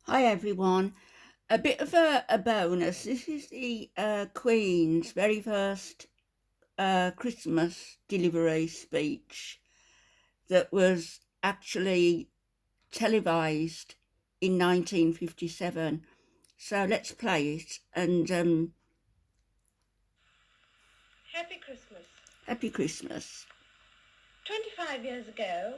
Hi everyone. A bit of a bonus. This is the Queen's very first Christmas delivery speech that was actually televised in 1957. So let's play it and Happy Christmas. Happy Christmas. 25 years ago,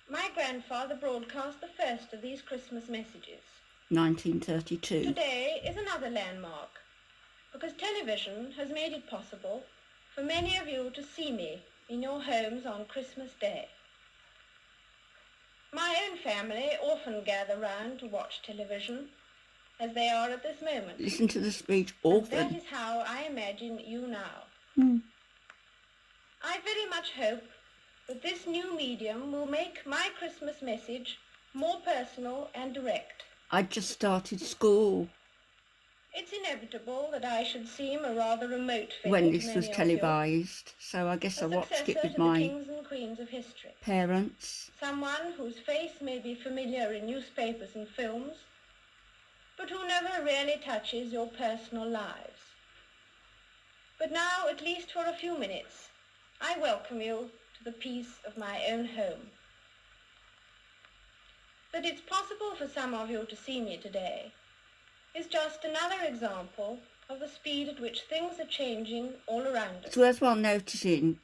my grandfather broadcast the first of these Christmas messages. 1932. Today is another landmark, because television has made it possible for many of you to see me in your homes on Christmas Day. My own family often gather round to watch television, as they are at this moment. Listen to the speech And that often. is how I imagine you now. Hmm. I very much hope that this new medium will make my Christmas message more personal and direct. I just started school It's inevitable that I should seem a rather remote figure when to this was many of televised, so I guess you, I a watched it successor with to the my kings and queens of history, parents. someone whose face may be familiar in newspapers and films, but who never really touches your personal lives. But now, at least for a few minutes, I welcome you to the peace of my own home. That it's possible for some of you to see me today is just another example of the speed at which things are changing all around us. It's worthwhile noticing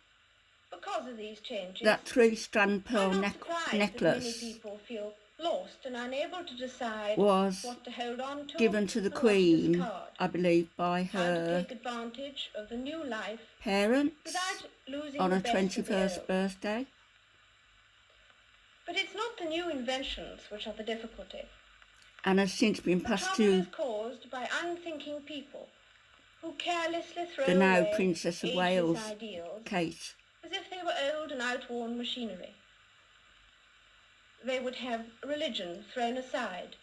Because of these changes, that three-strand pearl I'm not surprised that many necklace people feel lost and unable to decide was what to hold on to given to the and what to Queen, discard, I believe, by how to her take advantage of the new life parents without losing on the her best of the 21st old. birthday. But it's not the new inventions which are the difficulty. And has since been The passed trouble to is caused by unthinking people who carelessly throw the now away Princess of ageless Wales, ideals Kate. as if they were old and outworn machinery. They would have religion thrown aside,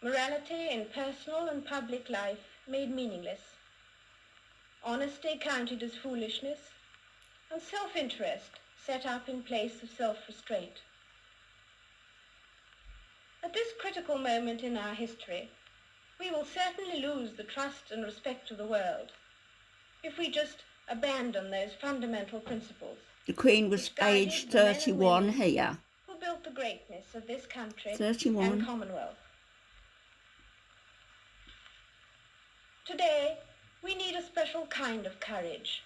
morality in personal and public life made meaningless, honesty counted as foolishness, and self-interest set up in place of self-restraint. At this critical moment in our history, we will certainly lose the trust and respect of the world if we just abandon those fundamental principles The Queen was which guided aged the men and 31 women here. who built the greatness of this country 31. and Commonwealth. Today, we need a special kind of courage.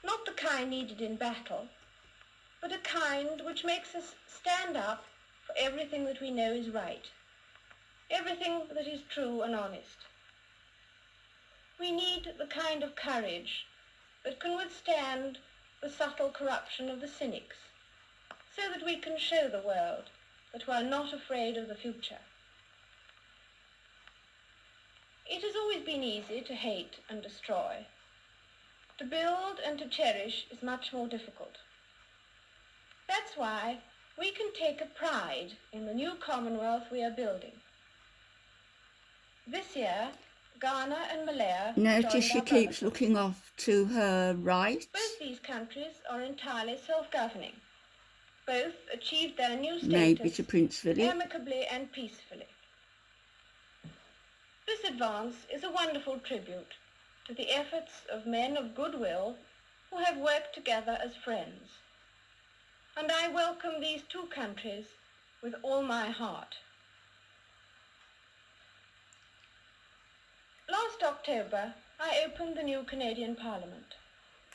Not the kind needed in battle, but a kind which makes us stand up for everything that we know is right, everything that is true and honest. We need the kind of courage that can withstand the subtle corruption of the cynics, so that we can show the world that we are not afraid of the future. It has always been easy to hate and destroy. To build and to cherish is much more difficult. That's why we can take a pride in the new Commonwealth we are building. This year, Ghana and Malaya Notice joined she our keeps brotherhood. looking off to her right. Both these countries are entirely self-governing. Both achieved their new Maybe to status Prince Philip. amicably and peacefully. This advance is a wonderful tribute to the efforts of men of goodwill who have worked together as friends. And I welcome these two countries with all my heart. Last October, I opened the new Canadian Parliament.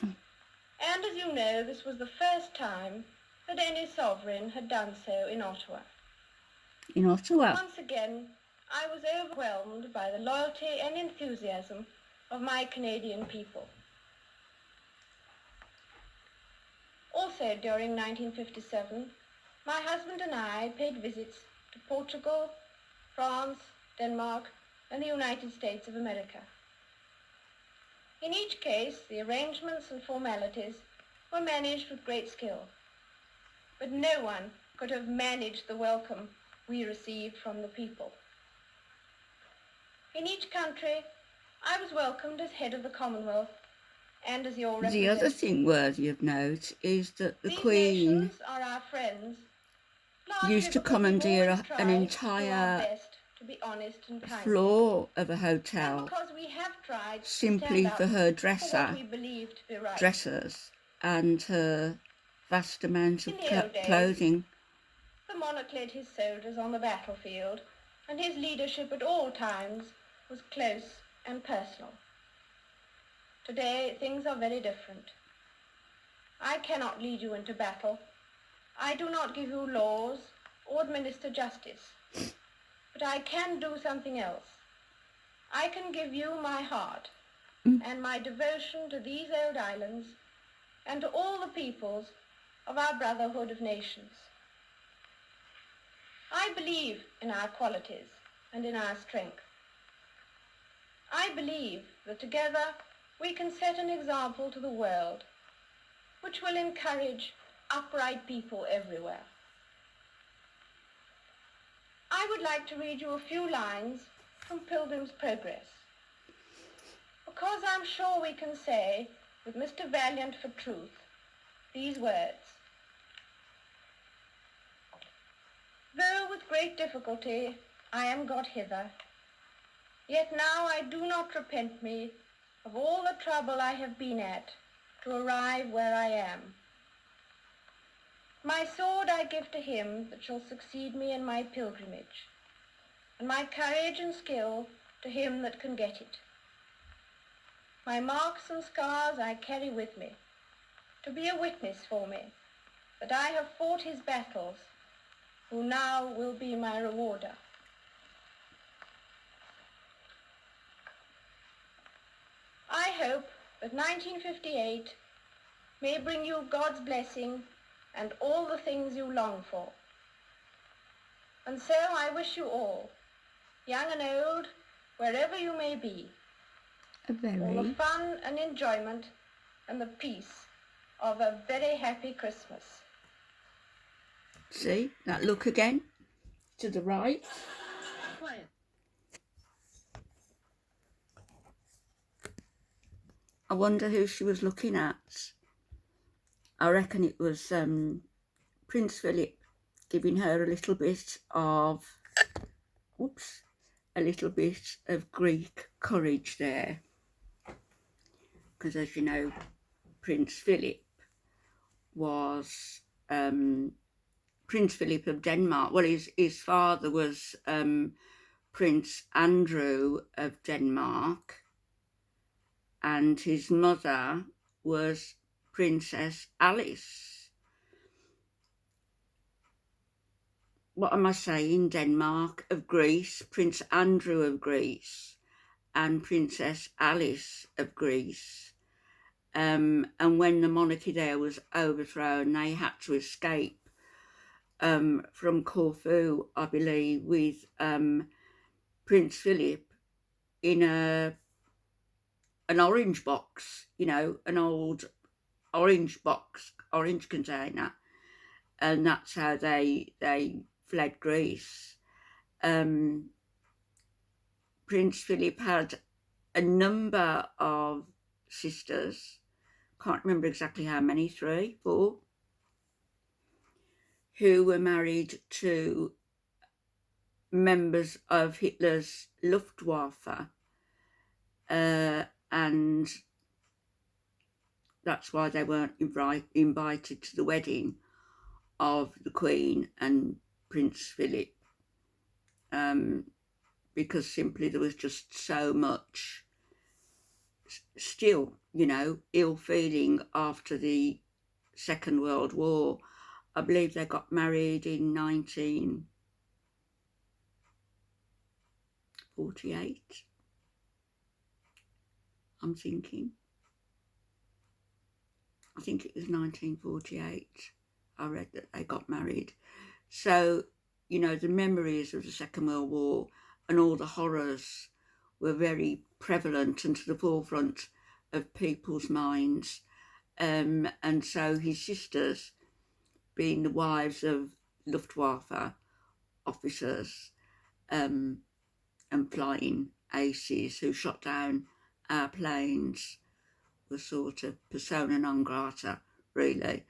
And as you know, this was the first time that any sovereign had done so in Ottawa. In Ottawa. Once again, I was overwhelmed by the loyalty and enthusiasm of my Canadian people. Also during 1957, my husband and I paid visits to Portugal, France, Denmark, and the United States of America. In each case, the arrangements and formalities were managed with great skill, but no one could have managed the welcome we received from the people. In each country, I was welcomed as head of the Commonwealth and as your The representative. other thing worthy of note is that the These Queen nations are our friends, used to commandeer an entire to be honest and kind. floor of a And hotel because we have tried simply to stand for up her for what we believe to be right. dresses and her vast amount of In the old days, clothing. The monarch led his soldiers on the battlefield, and his leadership at all times was close and personal. Today, things are very different. I cannot lead you into battle. I do not give you laws or administer justice. But I can do something else. I can give you my heart and my devotion to these old islands and to all the peoples of our brotherhood of nations. I believe in our qualities and in our strength. I believe that together we can set an example to the world which will encourage upright people everywhere. I would like to read you a few lines from Pilgrim's Progress, because I'm sure we can say, with Mr. Valiant for truth, these words: "Though with great difficulty I am got hither, yet now I do not repent me of all the trouble I have been at to arrive where I am. My sword I give to him that shall succeed me in my pilgrimage, and my courage and skill to him that can get it. My marks and scars I carry with me, to be a witness for me that I have fought his battles, who now will be my rewarder. I hope that 1958 may bring you God's blessing and all the things you long for. And so I wish you all, young and old, wherever you may be, all the fun and enjoyment and the peace of a very happy Christmas." See that look again to the right? I wonder who she was looking at. I reckon it was Prince Philip giving her a little bit of Greek courage there, because as you know, Prince Philip was Prince Philip of Denmark. Well, his father was Prince Andrew of Denmark, and his mother was Princess Alice. What am I saying? Denmark, of Greece, Prince Andrew of Greece, and Princess Alice of Greece. And when the monarchy there was overthrown, they had to escape from Corfu, I believe, with Prince Philip in an orange box, you know, an old orange box, orange container, and that's how they fled Greece. Prince Philip had a number of sisters, can't remember exactly how many, 3, 4, who were married to members of Hitler's Luftwaffe, and that's why they weren't invited to the wedding of the Queen and Prince Philip, because simply there was just so much still, you know, ill feeling after the Second World War. I believe they got married in 1948, I'm thinking. I think it was 1948. I read that they got married. So, you know, the memories of the Second World War and all the horrors were very prevalent and to the forefront of people's minds. And so his sisters, being the wives of Luftwaffe officers and flying aces who shot down our planes, were sort of persona non grata, really.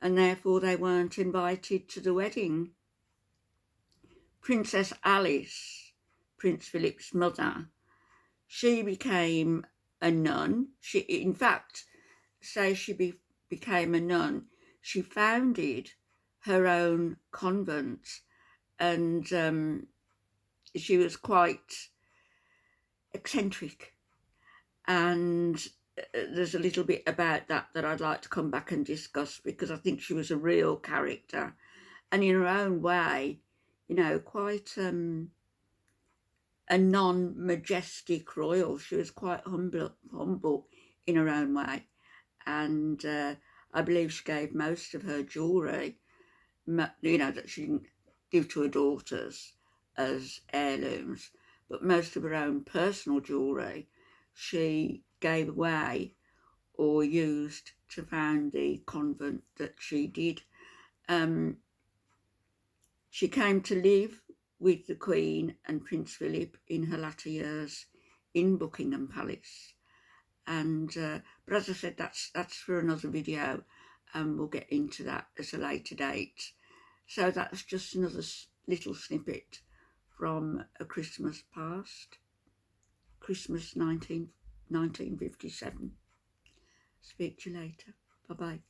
And therefore they weren't invited to the wedding Princess Alice, Prince Philip's mother, she became a nun. She, in fact, became a nun. She founded her own convent, and she was quite eccentric. And there's a little bit about that I'd like to come back and discuss, because I think she was a real character, and in her own way, you know, quite a non-majestic royal. She was quite humble in her own way, and I believe she gave most of her jewellery, you know, that she didn't give to her daughters as heirlooms, but most of her own personal jewellery she gave away or used to found the convent that she did. She came to live with the Queen and Prince Philip in her latter years in Buckingham Palace. And but as I said, that's for another video, and we'll get into that at a later date. So that's just another little snippet from A Christmas Past, Christmas 1957. Speak to you later. Bye-bye.